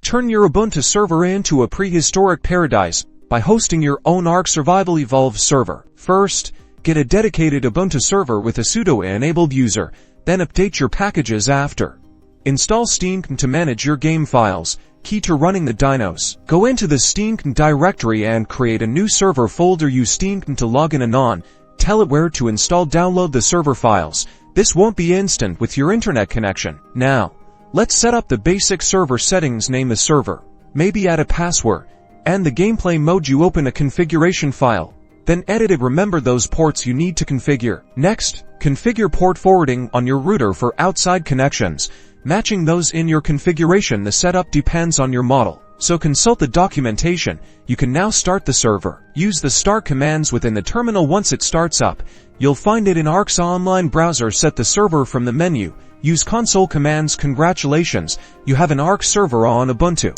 Turn your Ubuntu server into a prehistoric paradise by hosting your own Ark Survival Evolved server. First, get a dedicated Ubuntu server with a sudo-enabled user, then update your packages after. Install SteamCMD to manage your game files, key to running the dynos. Go into the SteamCMD directory and create a new server folder. Use SteamCMD to log in and on. Tell it where to download the server files. This won't be instant with your internet connection. Now, let's set up the basic server settings. Name the server, maybe add a password, and the gameplay mode. You open a configuration file, then edit it. Remember those ports you need to configure. Next, configure port forwarding on your router for outside connections, matching those in your configuration. The setup depends on your model, so consult the documentation. You can now start the server. Use the start commands within the terminal. Once it starts up, you'll find it in Ark's online browser. Set the server from the menu. Use console commands. Congratulations, you have an Ark server on Ubuntu.